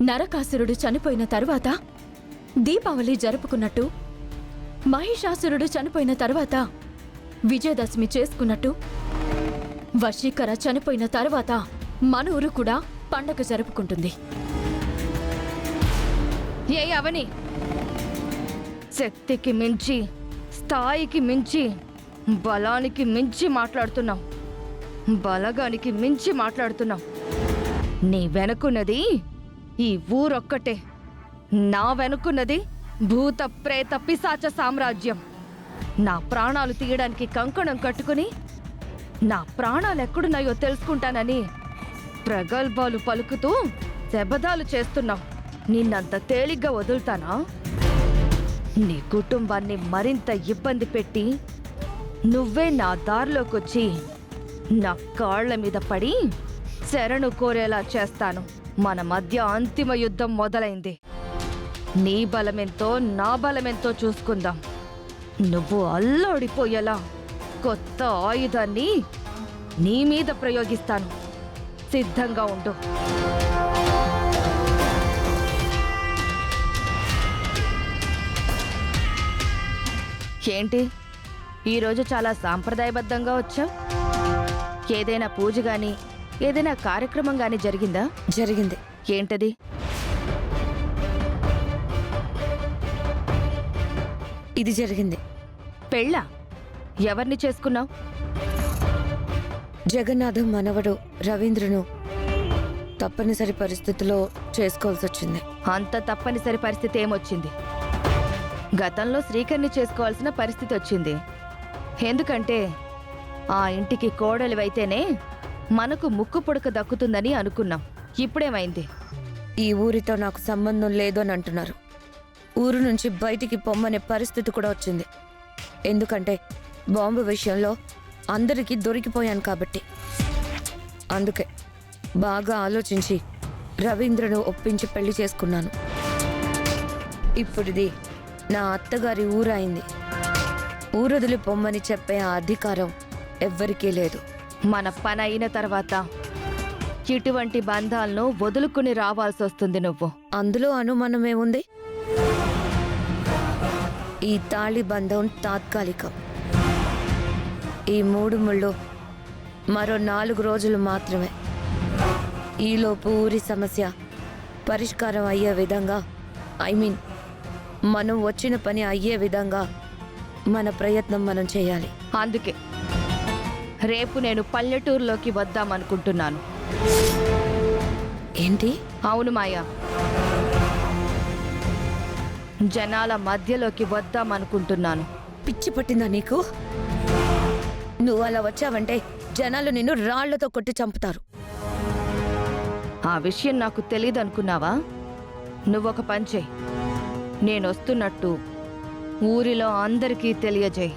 నరకాసురుడు చనిపోయిన తరువాత దీపావళి జరుపుకున్నట్టు, మహిషాసురుడు చనిపోయిన తరువాత విజయదశమి చేసుకున్నట్టు, వశీకర చనిపోయిన తరువాత మన ఊరు కూడా పండగ జరుపుకుంటుంది. ఏ అవని, శక్తికి మించి, స్థాయికి మించి, బలానికి మించి మాట్లాడుతున్నావు. బలగానికి మించి మాట్లాడుతున్నావు. నీ వెనుకున్నది ఈ ఊరొక్కటే. నా వెనుకున్నది భూత ప్రేత పిశాచ సామ్రాజ్యం. నా ప్రాణాలు తీయడానికి కంకణం కట్టుకుని నా ప్రాణాలు ఎక్కడున్నాయో తెలుసుకుంటానని ప్రగల్భాలు పలుకుతూ శబదాలు చేస్తున్నావు. నిన్నంత తేలిగ్గా వదులుతానా? నీ కుటుంబాన్ని మరింత ఇబ్బంది పెట్టి నువ్వే నా దారిలోకొచ్చి నా కాళ్ల మీద పడి శరణు కోరేలా చేస్తాను. మన మధ్య అంతిమ యుద్ధం మొదలైంది. నీ బలమెంతో నా బలమెంతో చూసుకుందాం. నువ్వు అల్లోడిపోయేలా కొత్త ఆయుధాన్ని నీ మీద ప్రయోగిస్తాను. సిద్ధంగా ఉండు. ఏంటి ఈరోజు చాలా సాంప్రదాయబద్ధంగా వచ్చావు? ఏదైనా పూజ గాని ఏదైనా కార్యక్రమం గాని జరిగిందా? జరిగింది. ఏంటది? ఇది జరిగింది. పెళ్ళా? ఎవరిని చేసుకున్నావు? జగన్నాథం మనవడు రవీంద్రను తప్పనిసరి పరిస్థితిలో చేసుకోవాల్సి వచ్చింది. అంత తప్పనిసరి పరిస్థితి ఏమొచ్చింది? గతంలో శ్రీకర్ని చేసుకోవాల్సిన పరిస్థితి వచ్చింది. ఎందుకంటే ఆ ఇంటికి కోడలివైతేనే మనకు ముక్కు పుడక దక్కుతుందని అనుకున్నాం. ఇప్పుడేమైంది? ఈ ఊరితో నాకు సంబంధం లేదు అని అంటున్నారు. ఊరు నుంచి బయటికి పొమ్మనే పరిస్థితి కూడా వచ్చింది. ఎందుకంటే బాంబు విషయంలో అందరికీ దొరికిపోయాను కాబట్టి. అందుకే బాగా ఆలోచించి రవీంద్రను ఒప్పించి పెళ్లి చేసుకున్నాను. ఇప్పుడిది నా అత్తగారి ఊరైంది. ఊరొదిలి పొమ్మని చెప్పే ఆ అధికారం ఎవ్వరికీ లేదు. మన పని అయిన తర్వాత ఇటువంటి బంధాలను వదులుకుని రావాల్సి వస్తుంది నువ్వు. అందులో అనుమానమేముంది? ఈ తాళి బంధం తాత్కాలికం. ఈ 3 ముళ్ళు మరో 4 రోజులు మాత్రమే. ఈలోపు ఊరి సమస్య పరిష్కారం అయ్యే విధంగా, మనం వచ్చిన పని అయ్యే విధంగా మన ప్రయత్నం మనం చేయాలి. అందుకే రేపు నేను పల్లెటూరులోకి వద్దామనుకుంటున్నాను. ఏంటి? అవును మాయా, జనాల మధ్యలోకి వద్దామనుకుంటున్నాను. పిచ్చి పట్టిందా నీకు? నువ్వు అలా వచ్చావంటే జనాలు నిన్ను రాళ్లతో కొట్టి చంపుతారు. ఆ విషయం నాకు తెలీదనుకున్నావా? నువ్వొక పని చెయ్యి. నేనొస్తున్నట్టు ఊరిలో అందరికీ తెలియజేయి.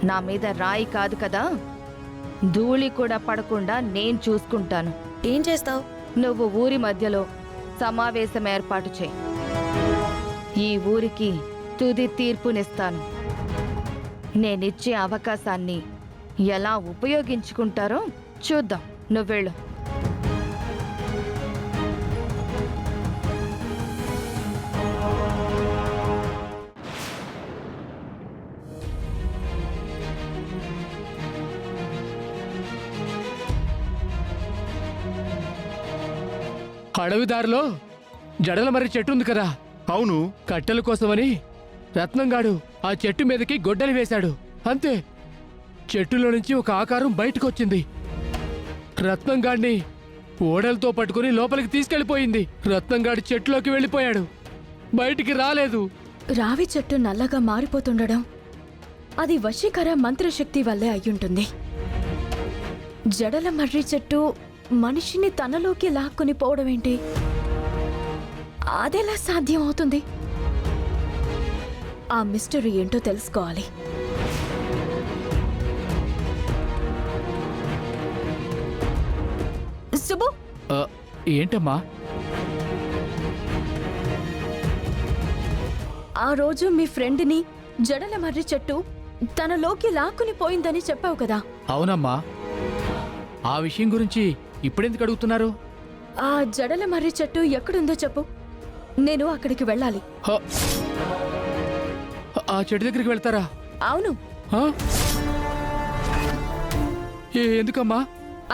నా మీద రాయి కాదు కదా, ధూళి కూడా పడకుండా నేను చూసుకుంటాను. ఏం చేస్తావు? నువ్వు ఊరి మధ్యలో సమావేశం ఏర్పాటు చేయి. ఈ ఊరికి తుది తీర్పునిస్తాను. నేనిచ్చే అవకాశాన్ని ఎలా ఉపయోగించుకుంటారో చూద్దాం. నువ్వెళ్ళు. అడవిదారిలో జడల మర్రి చెట్టు ఉంది కదా? అవును. కట్టెల కోసమని రత్నంగాడు ఆ చెట్టు మీదకి గొడ్డలి వేశాడు. అంతే, చెట్టులో నుంచి ఒక ఆకారం బయటకొచ్చింది. రత్నంగాడిని ఓడలతో పట్టుకుని లోపలికి తీసుకెళ్లిపోయింది. రత్నంగాడి చెట్టులోకి వెళ్ళిపోయాడు, బయటికి రాలేదు. రావి చెట్టు నల్లగా మారిపోతుండడం అది వశీకర మంత్రశక్తి వల్లే అయ్యుంటుంది. జడల మర్రి చెట్టు మనిషిని తనలోకి లాక్కుని పోవడమేంటి? అదెలా సాధ్యం అవుతుంది? ఆ మిస్టరీ ఏంటో తెలుసుకోవాలి. సుబ్బు, ఏంటమ్మా? ఆ రోజు మీ ఫ్రెండ్ని జడల మర్రి చెట్టు తనలోకి లాక్కుని పోయిందని చెప్పావు కదా? అవునమ్మా. ఆ విషయం గురించి ఇప్పుడెందుకు అడుగుతున్నారు? ఆ జడల మర్రి చెట్టు ఎక్కడుందో చెప్పు, నేను అక్కడికి వెళ్ళాలి. హ! ఆ చెట్టు దగ్గరికి వెళ్తారా? అవును, హ? ఎందుకమ్మా?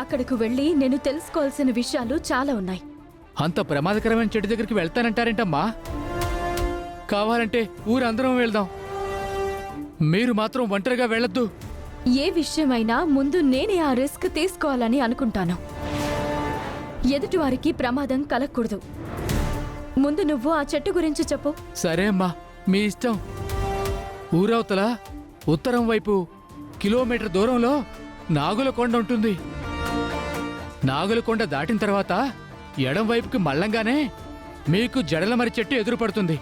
అక్కడికి వెళ్ళి నేను తెలుసుకోవాల్సిన విషయాలు చాలా ఉన్నాయి. అంత ప్రమాదకరమైన చెట్టు దగ్గరికి వెళ్తానంటారేంటమ్మా? కావాలంటే ఊరందరం వెళ్దాం, మీరు మాత్రం ఒంటరిగా వెళ్ళొద్దు. ఏ విషయమైనా ముందు నేనే ఆ రిస్క్ తీసుకోవాలని అనుకుంటాను. ఎదుటివారికి ప్రమాదం కలగకూడదు. ముందు నువ్వు ఆ చెట్టు గురించి చెప్పు. సరే అమ్మా, మీ ఇష్టం. ఊరవతల ఉత్తరం వైపు కిలోమీటర్ దూరంలో నాగులకొండ ఉంటుంది. నాగులకొండ దాటిన తర్వాత ఎడం వైపుకి మళ్ళంగానే మీకు జడల మర్రి చెట్టు ఎదురుపడుతుంది.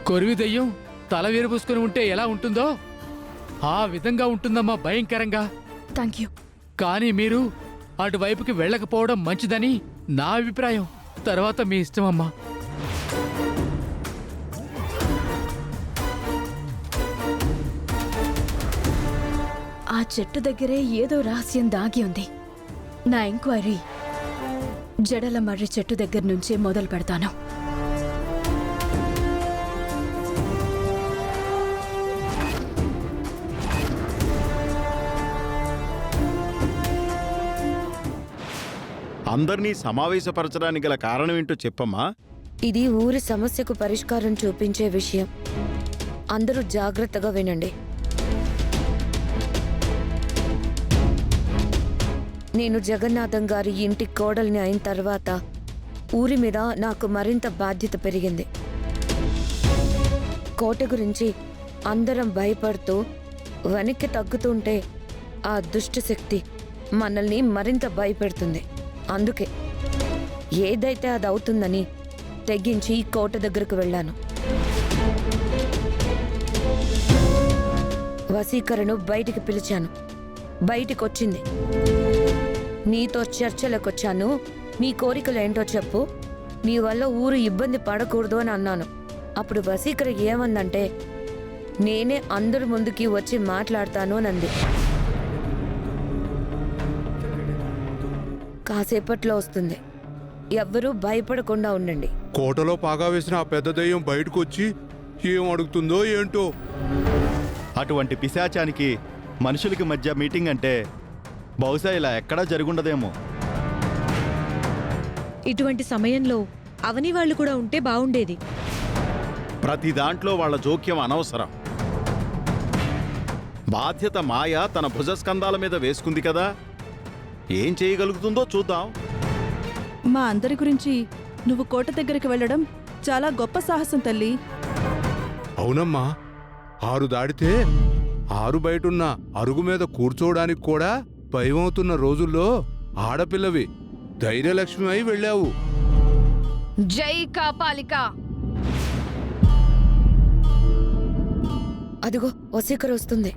కొరివి దెయ్యం తల విరబూసుకుని ఉంటే ఎలా ఉంటుందో ఆ విధంగా ఉంటుందమ్మా, భయంకరంగా. Thank you. కానీ మీరు అటువైపుకి వెళ్ళకపోవడం మంచిదని నా అభిప్రాయం. తర్వాత మీ ఇష్టమమ్మా. ఆ చెట్టు దగ్గరే ఏదో రహస్యం దాగి ఉంది. నా ఎంక్వైరీ జడల మర్రి చెట్టు దగ్గర నుంచే మొదలు పెడతాను. అందర్నీ సమావేశపరచడానికి గల కారణం ఏంటో చెప్పమ్మా. ఇది ఊరి సమస్యకు పరిష్కారం చూపించే విషయం. అందరూ జాగ్రత్తగా వినండి. నేను జగన్నాథం గారి ఇంటి కోడల్ని అయిన తర్వాత ఊరి మీద నాకు మరింత బాధ్యత పెరిగింది. కోట గురించి అందరం భయపడుతూ వెనక్కి తగ్గుతుంటే ఆ దుష్టశక్తి మనల్ని మరింత భయపెడుతుంది. అందుకే ఏదైతే అది అవుతుందని తెగించి కోట దగ్గరకు వెళ్ళాను. వసీకరణను బయటికి పిలిచాను. బయటికొచ్చింది. నీతో చర్చలకొచ్చాను. నీ కోరికలు ఏంటో చెప్పు, నీ వల్ల ఊరు ఇబ్బంది పడకూడదు అని అన్నాను. అప్పుడు వసీకర ఏమందంటే, నేనే అందరి ముందుకి వచ్చి మాట్లాడతాను అనంది. కాసేపట్లో వస్తుంది. ఎవ్వరూ భయపడకుండా ఉండండి. కోటలో పాగా వేసిన ఆ పెద్ద దెయ్యం బయటకు వచ్చి ఏం అడుగుతుందో ఏంటో. అటువంటి పిశాచానికి మనుషులకి మధ్య మీటింగ్ అంటే బహుశా ఇలా ఎక్కడా జరుగుండదేమో. ఇటువంటి సమయంలో అవని వాళ్ళు కూడా ఉంటే బావుండేది. ప్రతి దాంట్లో వాళ్ళ జోక్యం అనవసరం. బాధ్యత మాయ తన భుజస్కంధాల మీద వేసుకుంది కదా, ఏం చేయగలుగుతుందో చూద్దాం. మా అందరి గురించి నువ్వు కోట దగ్గరికి వెళ్ళడం చాలా గొప్ప సాహసం తల్లి. అవునమ్మా, 6 దాడితే 6 బయటున్న అరుగు మీద కూర్చోవడానికి కూడా భయమవుతున్న రోజుల్లో ఆడపిల్లవి ధైర్యలక్ష్మి అయి వెళ్ళావు. జై కాపాలిక. అదిగో వసీకర వస్తుంది.